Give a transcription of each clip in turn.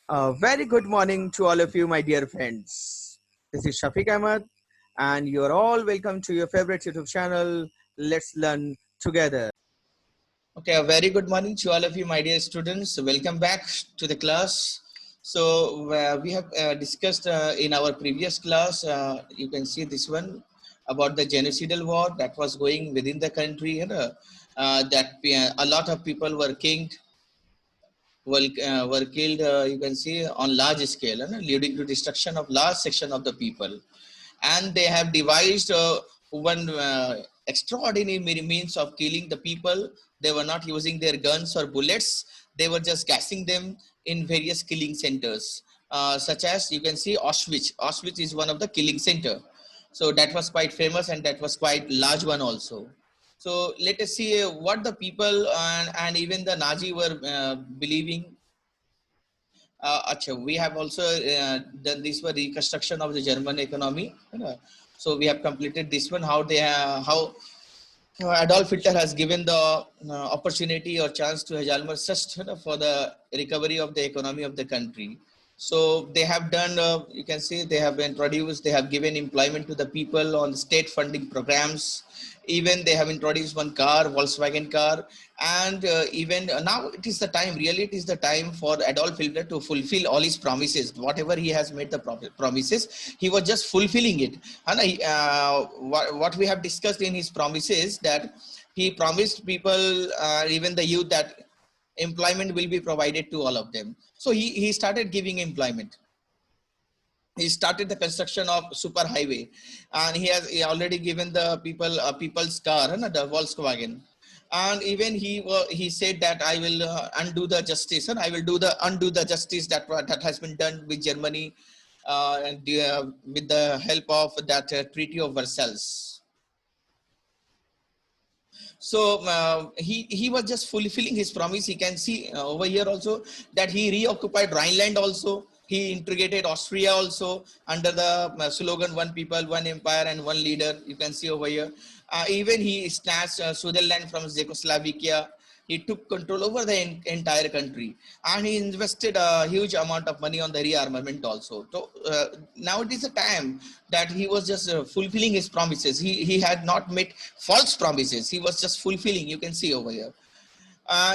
A very good morning to all of you, my dear friends. This is Shafiq Ahmed, and you're all welcome to your favorite YouTube channel. Let's learn together. Okay, a very good morning to all of you, my dear students. Welcome back to the class. So we have discussed in our previous class, you can see this one about the genocidal war that was going within the country. A lot of people were killed, you can see, on large scale, leading to destruction of large section of the people. And they have devised one extraordinary means of killing the people. They were not using their guns or bullets. They were just gassing them in various killing centers, such as you can see Auschwitz. Auschwitz is one of the killing center. So that was quite famous, and that was quite large one also. So let us see what the people and even the Nazi were believing. We have also done this for reconstruction of the German economy. So we have completed this one, how Adolf Hitler has given the opportunity or chance to Hjalmar Schuster for the recovery of the economy of the country. So they have done, you can see, they have introduced, they have given employment to the people on state funding programs. Even they have introduced one car, Volkswagen car, and even now it is the time, really it is the time for Adolf Hitler to fulfill all his promises. Whatever he has made the promises, he was just fulfilling it. And what we have discussed in his promises, that he promised people, even the youth, that employment will be provided to all of them. So he started giving employment. He started the construction of super highway, and he already given the people a people's car, the Volkswagen. And even he said that I will undo the justice, and I will undo the justice that has been done with Germany, with the help of that Treaty of Versailles. So he was just fulfilling his promise. He can see over here also that he reoccupied Rhineland also. He integrated Austria also under the slogan "One People, One Empire, and One Leader." You can see over here. Even he snatched Switzerland from Czechoslovakia. He took control over the entire country, and he invested a huge amount of money on the rearmament also. So now it is a time that he was just fulfilling his promises. He had not made false promises. He was just fulfilling. You can see over here.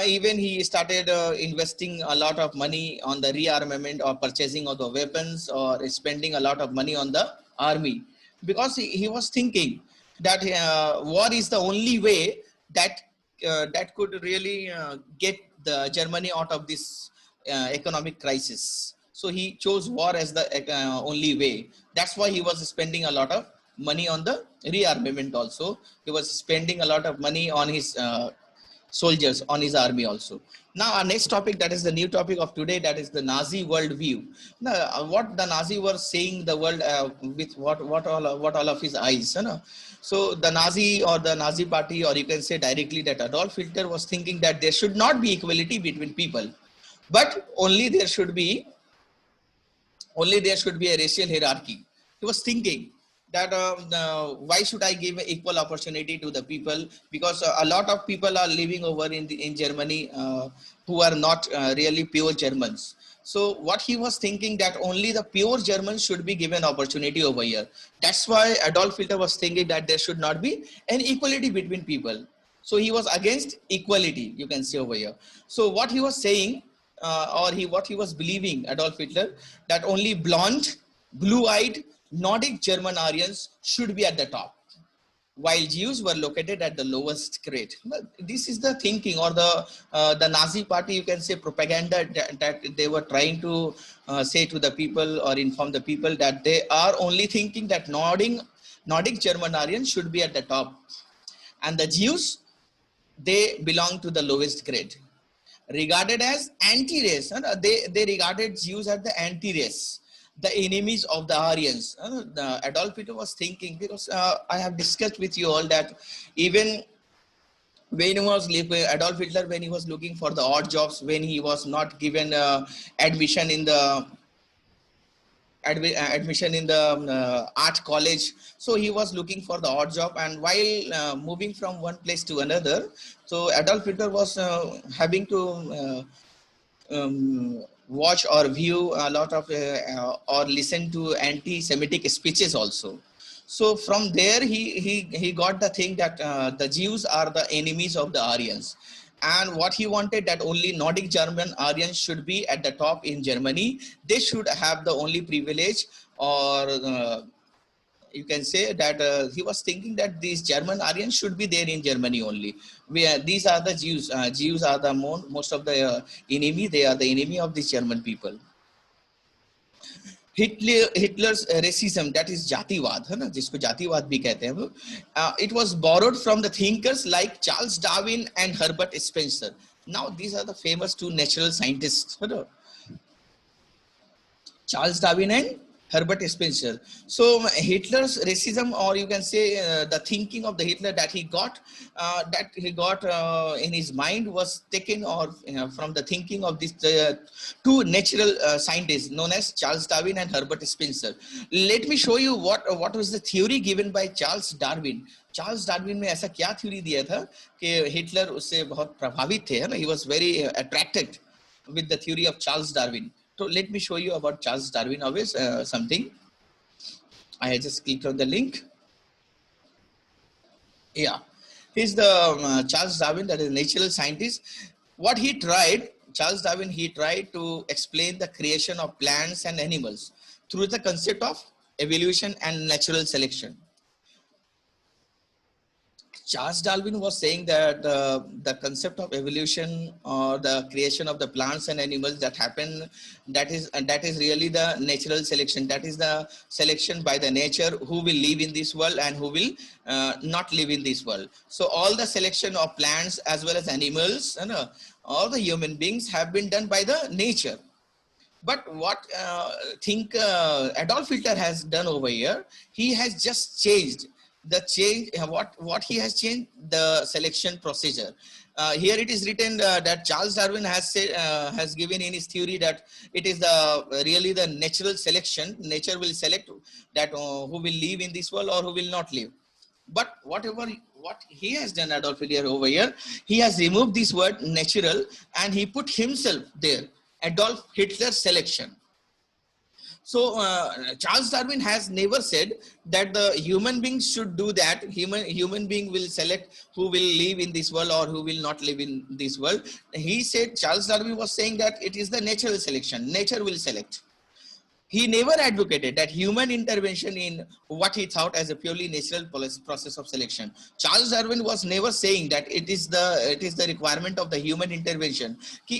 Even he started investing a lot of money on the rearmament or purchasing of the weapons, or spending a lot of money on the army, because he was thinking that war is the only way that could really get the Germany out of this economic crisis. So he chose war as the only way. That's why he was spending a lot of money on the rearmament also. He was spending a lot of money on his soldiers, on his army also. Now our next topic, that is the new topic of today, that is the Nazi world view. Now, what the Nazi were saying the world with what all of his eyes, you know. So the Nazi, or the Nazi party, or you can say directly that Adolf Hitler was thinking that there should not be equality between people, but only there should be a racial hierarchy. He was thinking that why should I give equal opportunity to the people? Because a lot of people are living over in Germany who are not really pure Germans. So what he was thinking, that only the pure Germans should be given opportunity over here. That's why Adolf Hitler was thinking that there should not be an equality between people. So he was against equality, you can see over here. So what he was saying, what he was believing, Adolf Hitler, that only blonde, blue-eyed, Nordic German Aryans should be at the top, while Jews were located at the lowest grade. This is the thinking, or the Nazi party, you can say, propaganda that they were trying to say to the people, or inform the people, that they are only thinking that Nordic German Aryans should be at the top, and the Jews, they belong to the lowest grade, regarded as anti-race. They regarded Jews as the anti-race, the enemies of the Aryans. Adolf Hitler was thinking, because I have discussed with you all that even when he was Adolf Hitler, when he was looking for the odd jobs, when he was not given admission in the admission in the art college, so he was looking for the odd job. And while moving from one place to another, so Adolf Hitler was having to watch or view a lot of or listen to anti-Semitic speeches also. So from there, he got the thing that the Jews are the enemies of the Aryans, and what he wanted that only Nordic German Aryans should be at the top in Germany. They should have the only privilege, or you can say that he was thinking that these German Aryans should be there in Germany only. These are the Jews. Jews are the most of the enemy. They are the enemy of these German people. Hitler's racism, that is जातिवाद है ना, जिसको जातिवाद भी कहते हैं वो, it was borrowed from the thinkers like Charles Darwin and Herbert Spencer. Now these are the famous two natural scientists, है ना? Charles Darwin and Herbert Spencer. So Hitler's racism, or you can say the thinking of the Hitler that he got in his mind was taken or from the thinking of these two natural scientists known as Charles Darwin and Herbert Spencer. Let me show you what was the theory given by Charles Darwin. Charles Darwin ने ऐसा क्या theory दिया था कि Hitler उससे बहुत प्रभावित थे, है ना? He was very attracted with the theory of Charles Darwin. So let me show you about Charles Darwin always something. I just clicked on the link. Yeah, he's the Charles Darwin, that is a natural scientist. What he tried, Charles Darwin, he tried to explain the creation of plants and animals through the concept of evolution and natural selection. Charles Darwin was saying that the concept of evolution or the creation of the plants and animals that happen, that is really the natural selection. That is the selection by the nature who will live in this world and who will not live in this world. So all the selection of plants as well as animals, and all the human beings have been done by the nature. But what Adolf Hitler has done over here, he has just changed what he has changed the selection procedure. Here it is written that Charles Darwin has said, has given in his theory that it is really the natural selection. Nature will select that who will live in this world or who will not live. But what he has done, Adolf Hitler over here, he has removed this word natural and he put himself there, Adolf Hitler selection. So Charles Darwin has never said that the human beings should do that. Human being will select who will live in this world or who will not live in this world. He said, Charles Darwin was saying that it is the natural selection. Nature will select. He never advocated that human intervention in what he thought as a purely natural process of selection. Charles Darwin was never saying that it is the requirement of the human intervention कि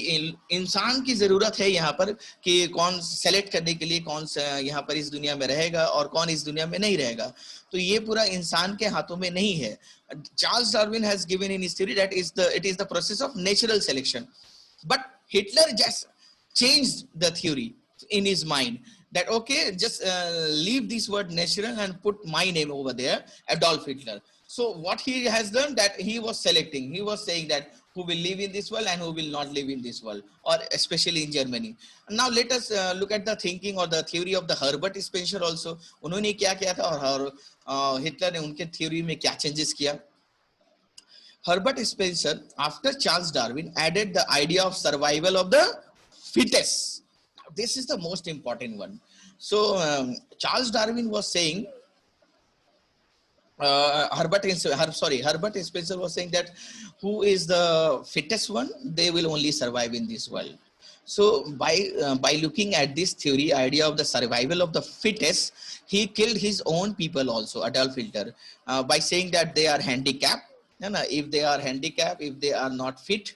इंसान की जरूरत है यहाँ पर कि कौन select करने के लिए कौन यहाँ पर इस दुनिया में रहेगा और कौन इस दुनिया में नहीं रहेगा. तो ये पूरा इंसान के हाथों में नहीं है. Charles Darwin has given in his theory that it is the process of natural selection. But Hitler just changed the theory in his mind. That okay, just leave this word natural and put my name over there, Adolf Hitler. So what he has done, that he was selecting, he was saying that who will live in this world and who will not live in this world, or especially in Germany. Now let us look at the thinking or the theory of the Herbert Spencer also. उन्होंने क्या किया था और Hitler ने उनके theory में क्या changes किया. Herbert Spencer, after Charles Darwin, added the idea of survival of the fittest. This is the most important one. So Charles Darwin was saying, Herbert Spencer was saying that who is the fittest one, they will only survive in this world. So by looking at this theory, idea of the survival of the fittest, he killed his own people also, Adolf Hitler, by saying that they are handicapped. If they are handicapped, if they are not fit,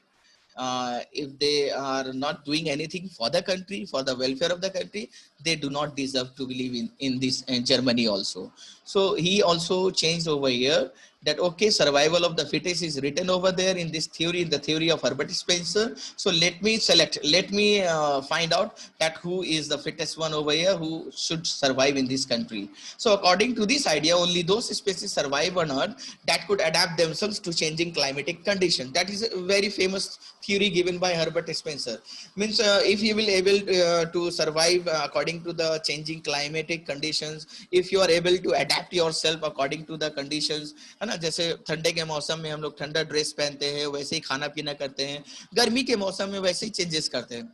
if they are not doing anything for the country, for the welfare of the country, they do not deserve to live in Germany also. So he also changed over here that okay, survival of the fittest is written over there in this theory, in the theory of Herbert Spencer. So let me find out that who is the fittest one over here who should survive in this country. So according to this idea, only those species survive on Earth that could adapt themselves to changing climatic conditions. That is a very famous theory given by Herbert Spencer. Means if you will able to survive according to the changing climatic conditions, if you are able to adapt yourself according to the conditions, है ना, जैसे ठंडे के मौसम में हम लोग ठंडा ड्रेस पहनते हैं, वैसे ही खाना पीना करते हैं, गर्मी के मौसम में वैसे ही चेंजेस करते हैं.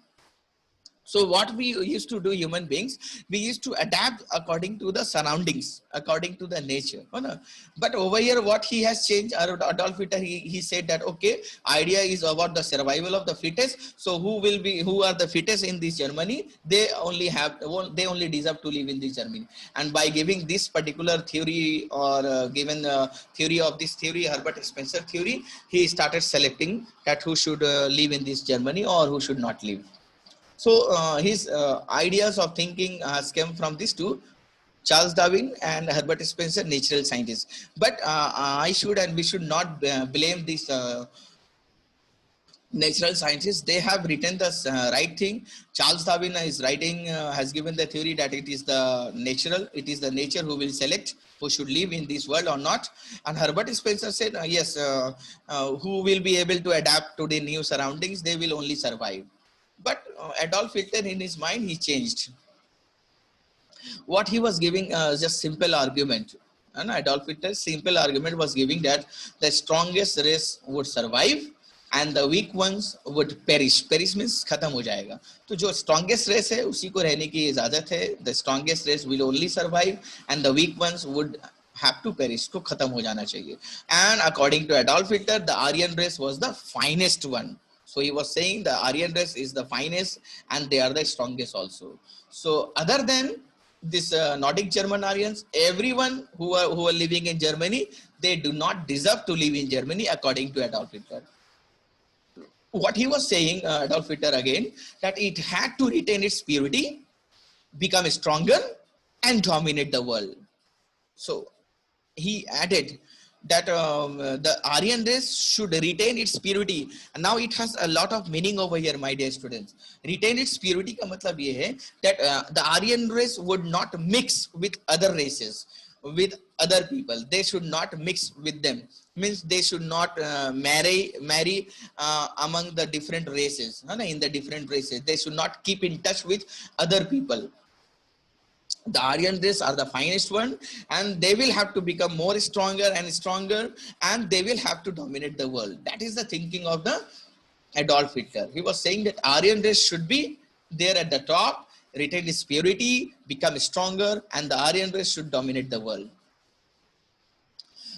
So what we used to do, human beings, we used to adapt according to the surroundings, according to the nature. Oh, no. But over here, what he has changed, Adolf Hitler, he said that, okay, idea is about the survival of the fittest. So who are the fittest in this Germany? They only deserve to live in this Germany. And by giving this particular theory, or given the theory of this theory, Herbert Spencer theory, he started selecting that who should live in this Germany or who should not live. So his ideas of thinking has come from these two, Charles Darwin and Herbert Spencer, natural scientists. But I should and we should not blame these natural scientists. They have written the right thing. Charles Darwin is writing, has given the theory that it is the nature who will select who should live in this world or not. And Herbert Spencer said, yes, who will be able to adapt to the new surroundings, they will only survive. But Adolf Hitler, in his mind, he changed. What he was giving just simple argument. And Adolf Hitler's simple argument was giving that the strongest race would survive and the weak ones would perish. Perish means खत्म हो जाएगा. तो जो strongest race है उसी को रहने की इजाजत है. The strongest race will only survive and the weak ones would have to perish. को खत्म हो जाना चाहिए. And according to Adolf Hitler, the Aryan race was the finest one. So he was saying the Aryan race is the finest and they are the strongest also. So other than this Nordic German Aryans, everyone who are living in Germany, they do not deserve to live in Germany according to Adolf Hitler. What he was saying, Adolf Hitler again, that it had to retain its purity, become stronger and dominate the world. So he added that the Aryan race should retain its purity. And now it has a lot of meaning over here, my dear students. Retain its purity ka matlab ye hai that the Aryan race would not mix with other races, with other people. They should not mix with them. Means they should not marry among the different races. In the different races, they should not keep in touch with other people. The Aryan race are the finest one, and they will have to become more stronger and stronger, and they will have to dominate the world. That is the thinking of the Adolf Hitler. He was saying that Aryan race should be there at the top, retain its purity, become stronger, and the Aryan race should dominate the world.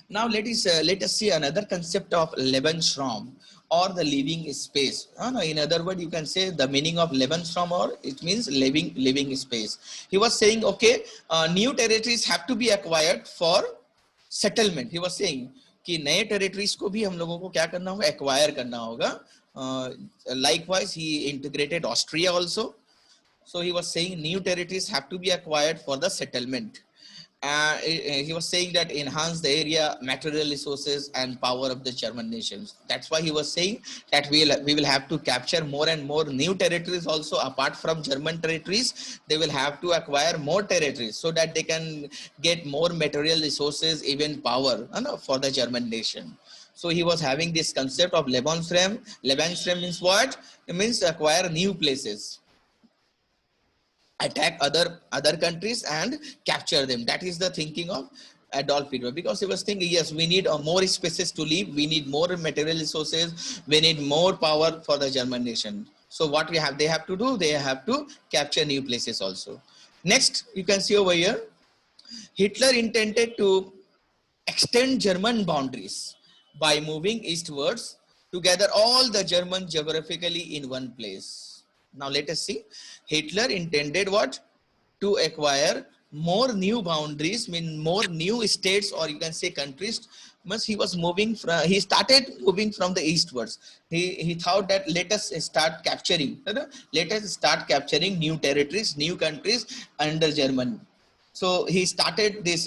Now let us see another concept of Lebensraum, or the living space. In other words, you can say the meaning of Lebensraum, or it means living space. He was saying, okay, new territories have to be acquired for settlement. He was saying कि नए territories को भी हम लोगों को क्या करना होगा, acquire करना होगा. Likewise, he integrated Austria also. So he was saying new territories have to be acquired for the settlement. He was saying that enhance the area, material resources and power of the German nations. That's why he was saying that we will have to capture more and more new territories also. Apart from German territories, they will have to acquire more territories so that they can get more material resources, even power for the German nation. So he was having this concept of Lebensraum. Lebensraum means what? It means acquire new places, attack other countries and capture them. That is the thinking of Adolf Hitler, because he was thinking, yes, we need more spaces to live, we need more material resources, we need more power for the German nation. So what they have to do, they have to capture new places also. Next, you can see over here, Hitler intended to extend German boundaries by moving eastwards to gather all the Germans geographically in one place. Now let us see. Hitler intended what? To acquire more new boundaries, mean more new states, or you can say countries. He was moving from, he started moving from the eastwards. He thought that let us start capturing new territories, new countries under Germany. So he started this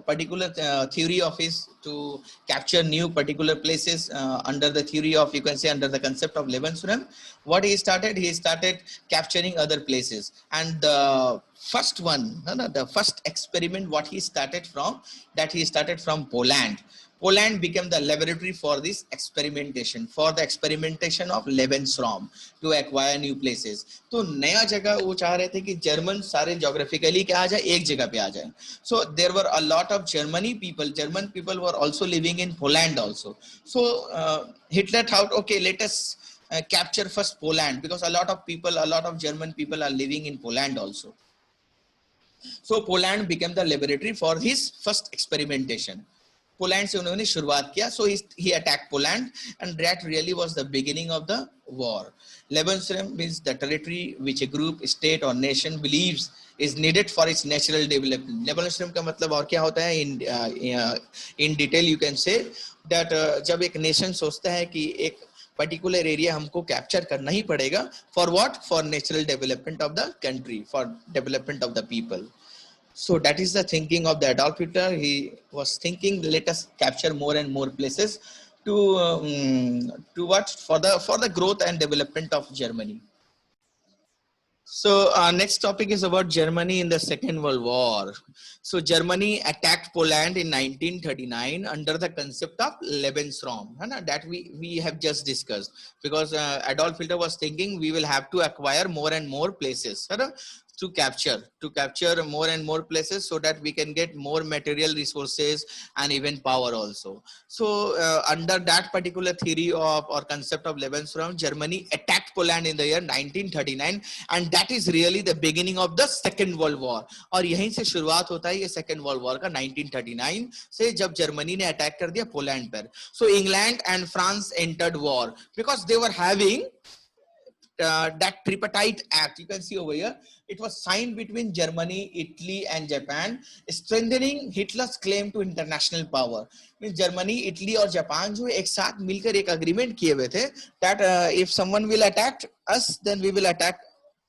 particular theory of his to capture new particular places under the theory of, you can say, under the concept of Lebensraum. What he started capturing other places. And the first one, the first experiment, what he started from Poland. Poland became the laboratory for this experimentation, for the experimentation of Lebensraum, to acquire new places. तो नया जगह वो चाह रहे थे कि German सारे geographically क्या आ जाए, एक जगह पे आ जाए. So there were a lot of German people were also living in Poland also. So Hitler thought, okay, let us capture first Poland, because a lot of German people are living in Poland also. So Poland became the laboratory for his first experimentation. Poland से उन्होंने शुरुआत किया. So he attacked Poland, and that really was the beginning of the war. Lebensraum means the territory which a group, state or nation believes is needed for its natural development. Lebensraum का मतलब और क्या होता है? In detail you can say that जब एक nation सोचता है कि एक particular area हमको capture करना ही पड़ेगा, for what? For natural development of the country, for development of the people. So that is the thinking of the Adolf Hitler. He was thinking, let us capture more and more places to what? For the growth and development of Germany. So next topic is about Germany in the Second World War. So Germany attacked Poland in 1939 under the concept of Lebensraum, that we have just discussed, because Adolf Hitler was thinking we will have to acquire more and more places to capture more and more places, so that we can get more material resources and even power also. So under that particular theory of or concept of Lebensraum, Germany attacked Poland in the year 1939, and that is really the beginning of the Second World War. और यहीं से शुरुआत होता है ये Second World War का 1939 से, जब जर्मनी ने अटैक कर दिया पोलैंड पर. So England and France entered war because they were having that tripartite act. You can see over here, it was signed between Germany, Italy and Japan, strengthening Hitler's claim to international power. Means Germany, Italy और Japan जो एक साथ मिलकर एक agreement किए हुए थे that if someone will attack us, then we will attack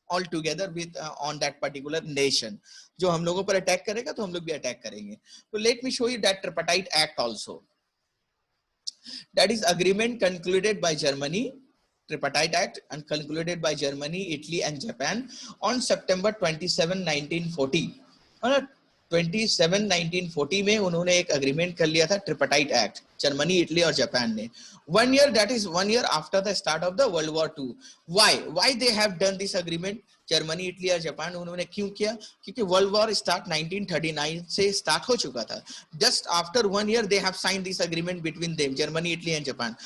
all together with on that particular nation. जो हम लोगों पर अटैक करेगा तो हम लोग भी अटैक करेंगे. So let me show you that tripartite act also. That is agreement concluded by Germany, Tripartite Act, and concluded by Germany, Italy and Japan on September 27, 1940. 27 1940 में उन्होंने एक agreement कर लिया था Tripartite Act, जर्मनी, इटली और Japan ने. 1 year, that is 1 year after the start of the World War II. Why they have done this agreement? Germany, Italy और Japan उन्होंने क्यों किया? क्योंकि वर्ल्ड वॉर स्टार्ट 1939 से स्टार्ट हो चुका था. Just after 1 year they have signed this agreement between them, Germany, Italy and Japan.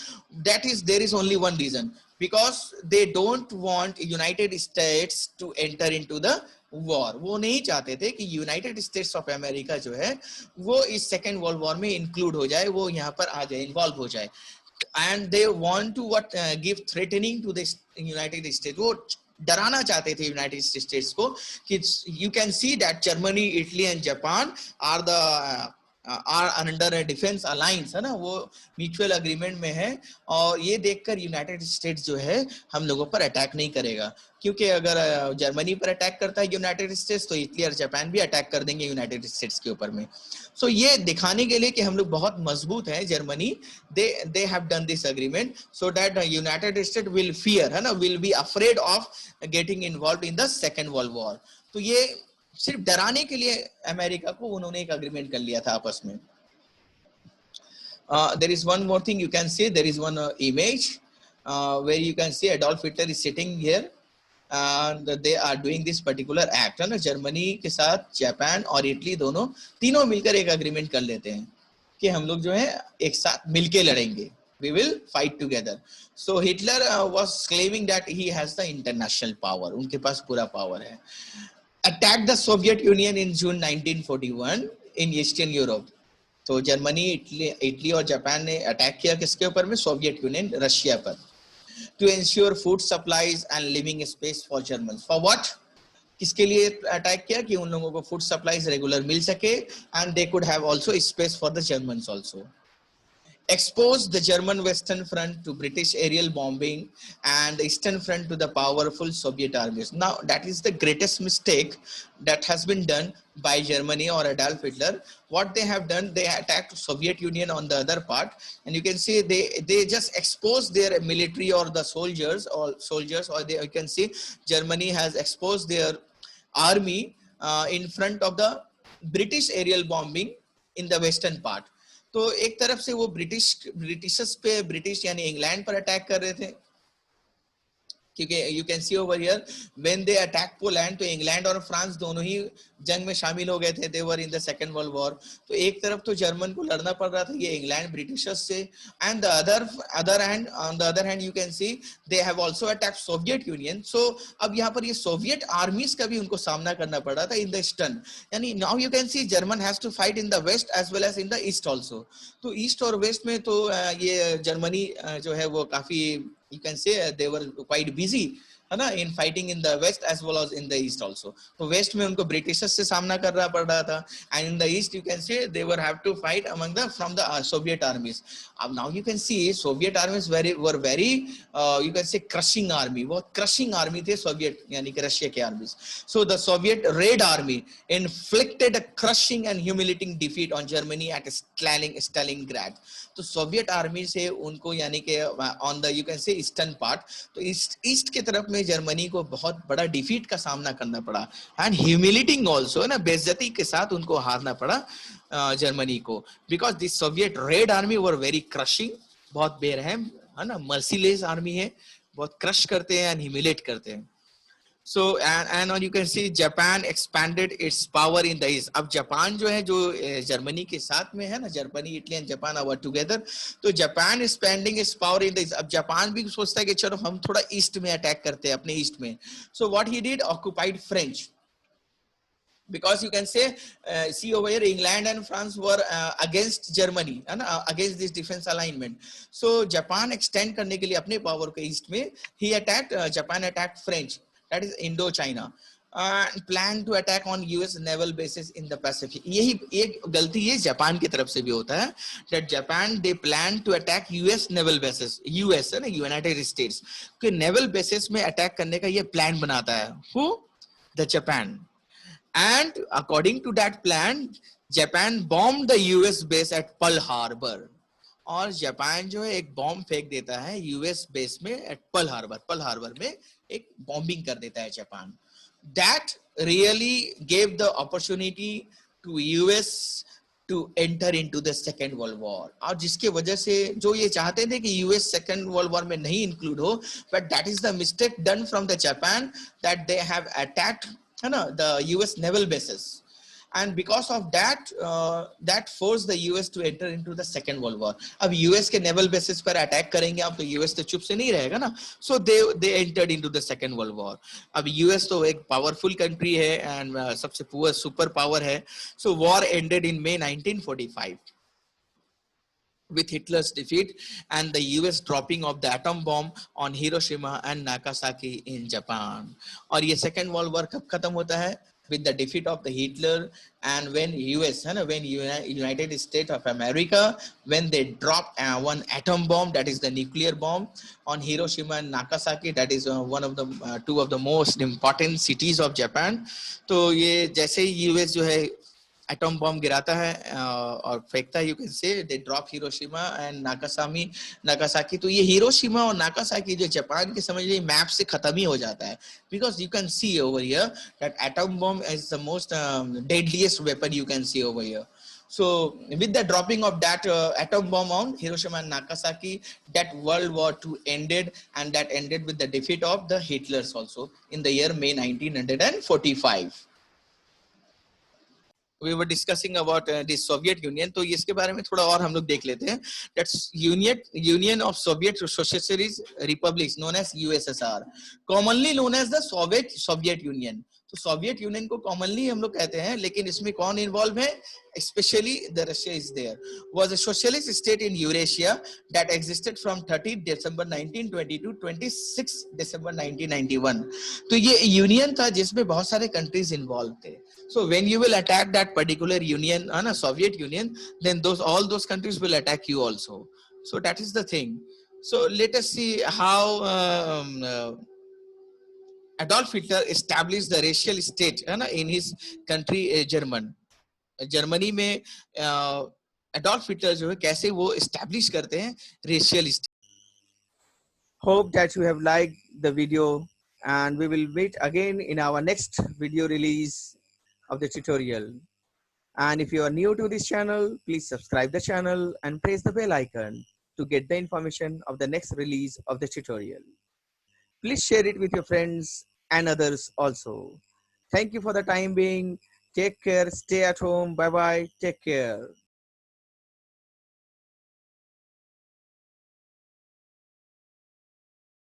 That is, there is only one reason, because they don't want United States to enter into the war. वो नहीं चाहते थे कि United states of America जो है वो इस second world war में इंक्लूड हो जाए, वो यहाँ पर आ जाए, इन्वॉल्व हो जाए. And they want to give threatening to the United States. वो डराना चाहते थे यूनाइटेड स्टेट्स को कि you can see that Germany, Italy and Japan are under a defense alliance, है ना, वो म्यूचुअल अग्रीमेंट में है. और ये देखकर यूनाइटेड स्टेट्स जो है हम लोगों पर अटैक नहीं करेगा, क्योंकि अगर जर्मनी पर अटैक करता है यूनाइटेड स्टेट्स तो इटली और जापान भी अटैक कर देंगे यूनाइटेड स्टेट्स के ऊपर में. सो ये दिखाने के लिए कि हम लोग बहुत मजबूत हैं, Germany, they have done this agreement so that United state will fear, है ना, will be afraid of getting involved in the second world war. तो ये सिर्फ डराने के लिए अमेरिका को उन्होंने एक अग्रीमेंट कर लिया था आपस में. There is one more thing you can see. There is one image where you can see Adolf Hitler is sitting here and they are doing this particular act, है ना. जर्मनी के साथ जापान और इटली तीनों मिलकर एक agreement कर लेते हैं कि हम लोग जो है एक साथ मिलके लड़ेंगे. We will fight together. So Hitler was claiming that he has the international power. उनके पास पूरा power है. Attacked the Soviet Union in June 1941 in Eastern Europe. तो जर्मनी, इटली और जापान ने अटैक किया किसके ऊपर में? सोवियत यूनियन, रशिया पर. To ensure food supplies and living space for Germans. For what? किसके लिए अटैक किया? कि उन लोगों को फूड सप्लाईज रेगुलर मिल सके and they could have also space for the Germans also. Exposed the German Western Front to British aerial bombing and the Eastern Front to the powerful Soviet armies. Now, that is the greatest mistake that has been done by Germany or Adolf Hitler. What they have done, they attacked Soviet Union on the other part, and you can see they just exposed their military or the soldiers, or you can see Germany has exposed their army in front of the British aerial bombing in the western part. तो एक तरफ से वो Britishers पे, British यानी England पर attack कर रहे थे, क्योंकि you can C over here when they attack Poland, तो इंग्लैंड और फ्रांस दोनों ही जंग में शामिल हो गए थे, they were in the second world war. तो एक तरफ तो जर्मन को लड़ना पड़ रहा था ये इंग्लैंड ब्रिटिशर्स से, and the other hand, on the other hand you can see they have also attacked Soviet Union. So अब यहाँ पर ये सोवियत आर्मीज का भी उनको सामना करना पड़ रहा था in the eastern. यानी now you can see German has to fight in the west as well as in the east also. तो ईस्ट और वेस्ट में तो ये जर्मनी जो है वो काफी you can say they were quite busy है ना in fighting in the west as well as in the east also. तो वेस्ट में उनको ब्रिटिशर्स से सामना करना पड़ रहा था, and in the east you can say they were have to fight among the from the Soviet armies. अब now you can see Soviet armies were very you can say crushing army, वो crushing army थे Soviet यानी कि Russia के armies. So the Soviet red army inflicted a crushing and humiliating defeat on Germany at Stalingrad. तो Soviet army से उनको यानी कि ऑन द यू कैन से ईस्टर्न पार्ट, तो ईस्ट की तरफ में जर्मनी को बहुत बड़ा डिफीट का सामना करना पड़ा, एंड ह्यूमिलेटिंग आल्सो ना, बेइज्जती के साथ उनको हारना पड़ा जर्मनी को, because this Soviet red army were very crushing, बहुत बेरहम है ना, मर्सीलेस आर्मी है, बहुत क्रश करते हैं एंड ह्यूमिलेट करते हैं. So and you can see Japan expanded its power in the east. अब जापान जो है जो जर्मनी के साथ में है ना, Germany Italy and Japan our together, तो Japan expanding its power in the east. अब जापान भी सोचता है कि चलो हम थोड़ा ईस्ट में अटैक करते हैं अपने ईस्ट में. So what he did, occupied French, because you can say see over here England and France were against Germany and against this defense alignment. So Japan extend करने के लिए अपने पावर को ईस्ट में, he attacked Japan attacked French, that is Indochina, plan to attack on US naval bases in the Pacific. यही एक गलती ये जापान की तरफ से भी होता है, that Japan they plan to attack US naval bases, US है ना, United States के naval bases में अटैक करने का ये प्लान बनाता है. Who? The Japan. And according to that plan, Japan bombed the US base at Pearl Harbor. और जापान जो है एक बॉम्ब फेंक देता है यूएस बेस में एट पर्ल हार्बर में एक बॉम्बिंग कर देता है Japan. That really gave the opportunity to US to enter into the second world war, और जिसके वजह से जो ये चाहते थे कि यूएस सेकेंड वर्ल्ड वॉर में नहीं इंक्लूड हो, but that is the mistake done from the Japan, that they have attacked है ना the US naval bases, and because of that that forced the US to enter into the second world war. अब US के naval bases पर attack करेंगे आप तो US तो चुप से नहीं रहेगा ना, so they entered into the second world war. अब US तो एक powerful country है and सबसे पूरा super power है. So war ended in May 1945 with Hitler's defeat and the US dropping of the atom bomb on Hiroshima and Nagasaki in Japan. और ये second world war कब खत्म होता है? With the defeat of the Hitler, and when US, when United States of America, when they dropped one atom bomb, that is the nuclear bomb, on Hiroshima and Nagasaki, that is one of the two of the most important cities of Japan. तो ये जैसे ही US जो है atom bomb गिराता है और फेंकता है, you can say they drop Hiroshima and Nagasaki. तो ये हिरोशिमा और नागासाकी जो जापान के समझ लीजिए मैप से खत्म ही हो जाता है, because you can C over here that atom bomb is the most deadliest weapon you can C over here. So with the dropping of that atom bomb on Hiroshima and Nagasaki, that World War II ended, and that ended with the defeat of the Hitlers also in the year May 1945. We were discussing about the Soviet Union, तो इसके बारे में थोड़ा और हम लोग देख लेते हैं. That's Union of Soviet Socialist Republics known as USSR, commonly known as the Soviet Union. तो सोवियत यूनियन को कॉमनली हम लोग कहते हैं, लेकिन इसमें कौन इन्वॉल्व है? Especially the Russia is there. Was a socialist state in Eurasia that existed from 30 December 1920 to 26 December 1991. तो ये यूनियन था जिसमें बहुत सारे कंट्रीज इन्वॉल्व थे. So when you will attack that particular union, Soviet Union, then all those countries will attack you also. So that is the thing. So let us see how Adolf Hitler established the racial state in his country Germany में Adolf Hitler जो है कैसे वो establish करते हैं racial state. Hope that you have liked the video, and we will meet again in our next video release of the tutorial. And if you are new to this channel, please subscribe the channel and press the bell icon to get the information of the next release of the tutorial. Please share it with your friends and others also. Thank you for the time being. Take care. Stay at home. Bye bye. Take care.